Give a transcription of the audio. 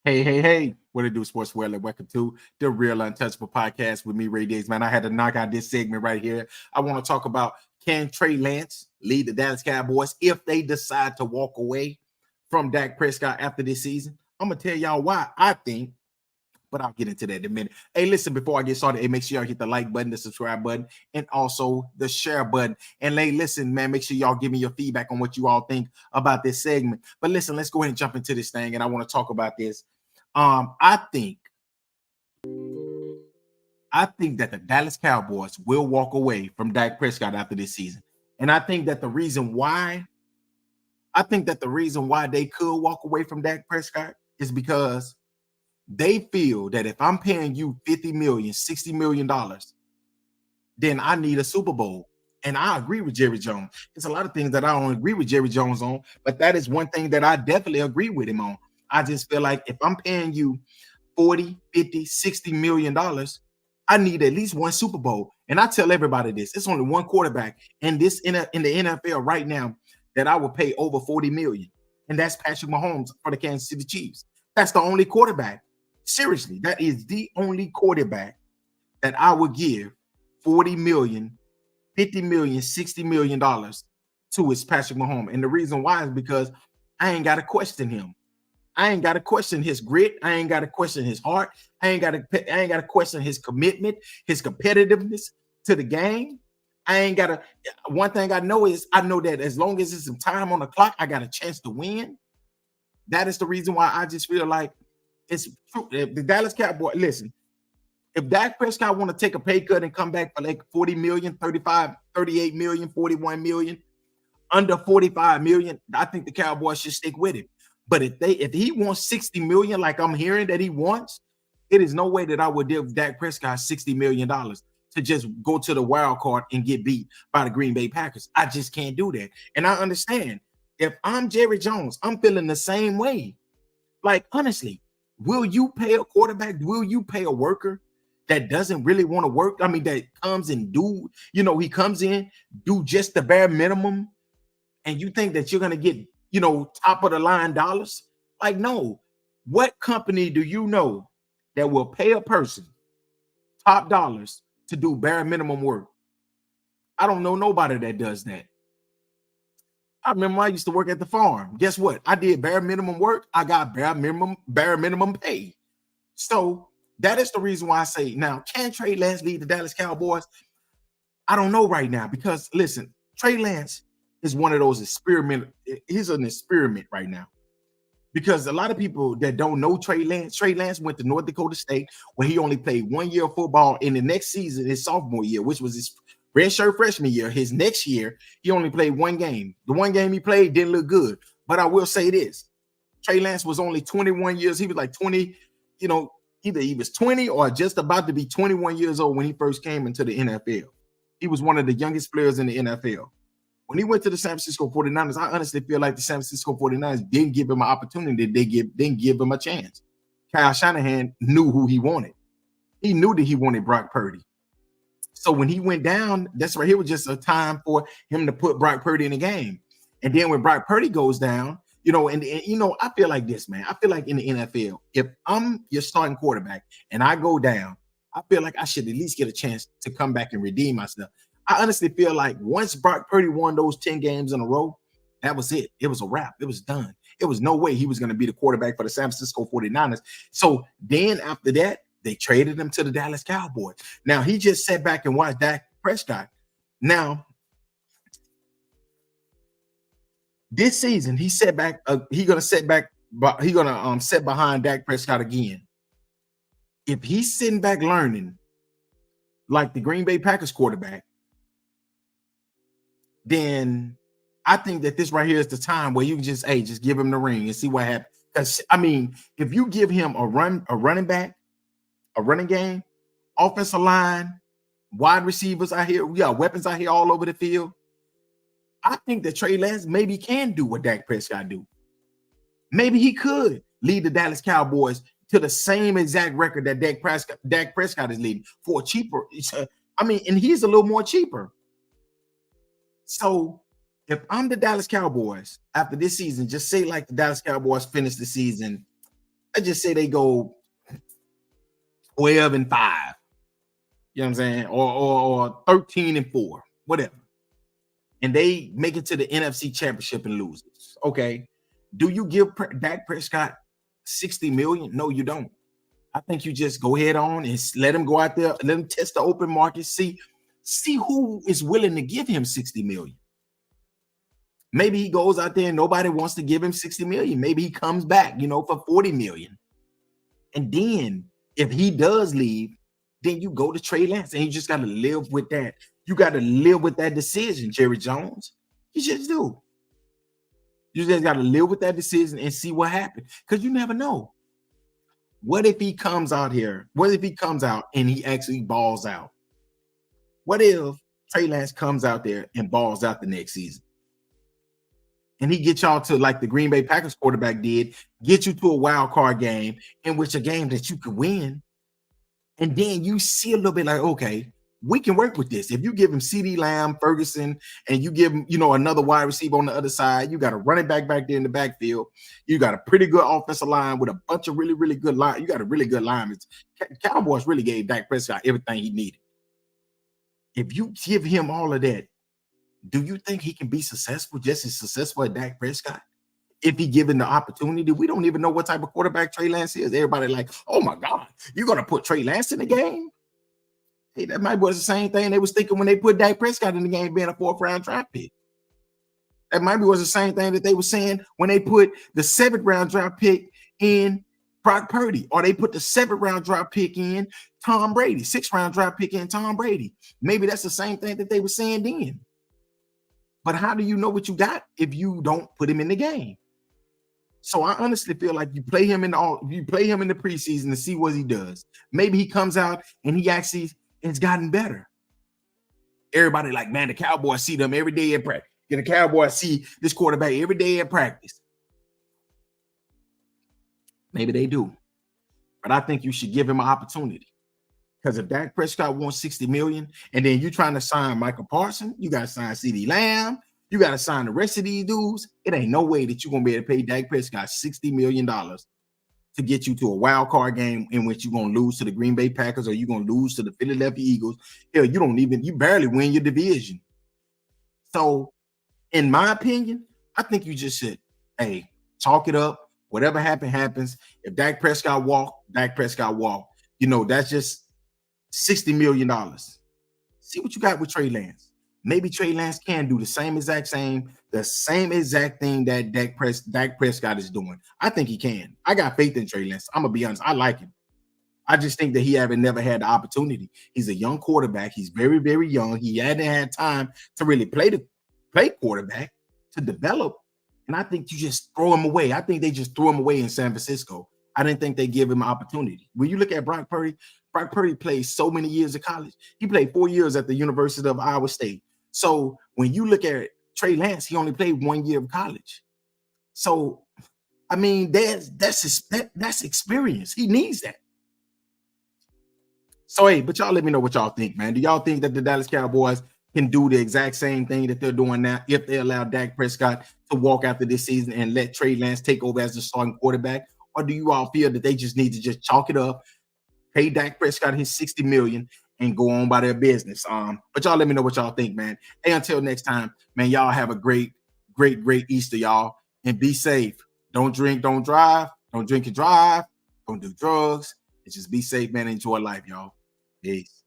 Hey, what it do, sports world? And welcome to the Real Untouchable Podcast with me, Ray Diggs. Man, I had to knock out this segment right here. I want to talk about, can Trey Lance lead the Dallas Cowboys if they decide to walk away from Dak Prescott after this season? I'm going to tell y'all why I think, but I'll get into that in a minute. Hey, listen, before I get started, hey, make sure y'all hit the like button, the subscribe button, and also the share button. And hey, listen, man, make sure y'all give me your feedback on what you all think about this segment. But listen, let's go ahead and jump into this thing, and I want to talk about this. I think that the Dallas Cowboys will walk away from Dak Prescott after this season. And I think that the reason why they could walk away from Dak Prescott is because they feel that if I'm paying you 50 million, 60 million dollars, then I need a Super Bowl. And I agree with Jerry Jones. There's a lot of things that I don't agree with Jerry Jones on, but that is one thing that I definitely agree with him on. I just feel like if I'm paying you 40, 50, 60 million dollars, I need at least one Super Bowl. And I tell everybody this: it's only one quarterback in the NFL right now that I would pay over 40 million, and that's Patrick Mahomes for the Kansas City Chiefs. That's the only quarterback. Seriously, that is the only quarterback that I would give 40 million, 50 million, 60 million dollars to, is Patrick Mahomes. And the reason why is because I ain't got to question him. I ain't got to question his grit. I ain't got to question his heart. I ain't got to question his commitment, his competitiveness to the game. I ain't got to. One thing I know is I know that as long as there's some time on the clock, I got a chance to win. That is the reason why I just feel like it's true. If the Dallas Cowboys, listen, if Dak Prescott want to take a pay cut and come back for like 40 million, 35, 38 million, 41 million, under 45 million, I think the Cowboys should stick with it. But if he wants 60 million, like I'm hearing that he wants, it is no way that I would give Dak Prescott $60 million to just go to the wild card and get beat by the Green Bay Packers. I just can't do that. And I understand, if I'm Jerry Jones, I'm feeling the same way. Like, honestly, will you pay a quarterback? Will you pay a worker that doesn't really want to work? I mean, that comes and he comes in, do just the bare minimum, and you think that you're going to get, top of the line dollars? Like, no. What company do you know that will pay a person top dollars to do bare minimum work? I don't know nobody that does that. I remember I used to work at the farm. Guess what? I did bare minimum work. I got bare minimum pay. So that is the reason why I say, now, can Trey Lance lead the Dallas Cowboys? I don't know right now, because listen, Trey Lance is one of those experiment. He's an experiment right now, because a lot of people that don't know Trey Lance went to North Dakota State, where he only played 1 year of football. In the next season, his sophomore year, which was his redshirt freshman year, his next year, he only played one game. The one game he played didn't look good. But I will say this: Trey Lance was only 21 years. He was like 20, either he was 20 or just about to be 21 years old when he first came into the NFL. He was one of the youngest players in the NFL. When he went to the San Francisco 49ers, I honestly feel like the San Francisco 49ers didn't give him an opportunity. Didn't give him a chance. Kyle Shanahan knew who he wanted. He knew that he wanted Brock Purdy. So when he went down, that's right, here was just a time for him to put Brock Purdy in the game. And then when Brock Purdy goes down, I feel like this, man. I feel like in the NFL, if I'm your starting quarterback and I go down, I feel like I should at least get a chance to come back and redeem myself. I honestly feel like once Brock Purdy won those 10 games in a row, that was it. It was a wrap. It was done. It was no way he was going to be the quarterback for the San Francisco 49ers. So then after that, they traded him to the Dallas Cowboys. Now, he just sat back and watched Dak Prescott. Now, this season, he set back. He's going to set back. He's going to set behind Dak Prescott again. If he's sitting back learning like the Green Bay Packers quarterback, then I think that this right here is the time where you can just give him the ring and see what happens. Because, I mean, if you give him a running back, a running game, offensive line, wide receivers out here, we got weapons out here all over the field, I think that Trey Lance maybe can do what Dak Prescott do. Maybe he could lead the Dallas Cowboys to the same exact record that Dak Prescott is leading for a cheaper. And he's a little more cheaper. So if I'm the Dallas Cowboys after this season, just say like the Dallas Cowboys finish the season I just say they go 12-5. You know what I'm saying? Or 13-4, whatever. And they make it to the NFC Championship and lose it. Okay. Do you give Dak Prescott 60 million? No, you don't. I think you just go ahead on and let him go out there, let him test the open market, see who is willing to give him 60 million. Maybe he goes out there and nobody wants to give him 60 million. Maybe he comes back, for 40 million. And then if he does leave, then you go to Trey Lance and you just got to live with that. You got to live with that decision, Jerry Jones. You just do. You just got to live with that decision and see what happens, because you never know. What if he comes out here? What if he comes out and he actually balls out? What if Trey Lance comes out there and balls out the next season? And he gets y'all to, like the Green Bay Packers quarterback did, get you to a wild card game, in which a game that you could win. And then you see a little bit like, okay, we can work with this. If you give him CeeDee Lamb, Ferguson, and you give him, another wide receiver on the other side, you got a running back there in the backfield. You got a pretty good offensive line with a bunch of really, really good line. You got a really good lineman. Cowboys really gave Dak Prescott everything he needed. If you give him all of that, do you think he can be successful, just as successful as Dak Prescott? If he given the opportunity, we don't even know what type of quarterback Trey Lance is. Everybody like, oh my God, you're going to put Trey Lance in the game? Hey, that might be the same thing they was thinking when they put Dak Prescott in the game, being a 4th-round draft pick. That might be the same thing that they were saying when they put the 7th-round draft pick in Brock Purdy, or they put the 7th-round draft pick in Tom Brady, 6th-round draft pick in Tom Brady. Maybe that's the same thing that they were saying then. But how do you know what you got if you don't put him in the game? So I honestly feel like you play him in the preseason to see what he does. Maybe he comes out and he actually has gotten better. Everybody like, man, the Cowboys see them every day at practice. The Cowboys see this quarterback every day at practice. Maybe they do. But I think you should give him an opportunity. Because if Dak Prescott wants 60 million, and then you're trying to sign Michael Parsons, you got to sign CeeDee Lamb, you got to sign the rest of these dudes, it ain't no way that you're going to be able to pay Dak Prescott $60 million to get you to a wild card game in which you're going to lose to the Green Bay Packers, or you're going to lose to the Philadelphia Eagles. Hell, you barely win your division. So, in my opinion, I think you just should, chalk it up. Whatever happens. If Dak Prescott walk, Dak Prescott walk. That's just $60 million. See what you got with Trey Lance. Maybe Trey Lance can do the same exact thing that Dak Prescott is doing. I think he can. I got faith in Trey Lance. I'm gonna be honest. I like him. I just think that he never had the opportunity. He's a young quarterback. He's very, very young. He hadn't had time to really play quarterback, to develop. And I think you just throw him away. I think they just threw him away in San Francisco. I didn't think they give him an opportunity. When you look at Brock Purdy played so many years of college. He played 4 years at the University of Iowa State. So when you look at Trey Lance, he only played 1 year of college. So, I mean, that's experience. He needs that. So, but y'all let me know what y'all think, man. Do y'all think that the Dallas Cowboys can do the exact same thing that they're doing now if they allow Dak Prescott to walk after this season and let Trey Lance take over as the starting quarterback? Or do you all feel that they just need to just chalk it up, pay Dak Prescott his $60 million, and go on by their business? But y'all let me know what y'all think, man. Hey, until next time, man, y'all have a great, great, great Easter, y'all. And be safe. Don't drink, don't drive. Don't drink and drive. Don't do drugs. And just be safe, man. Enjoy life, y'all. Peace.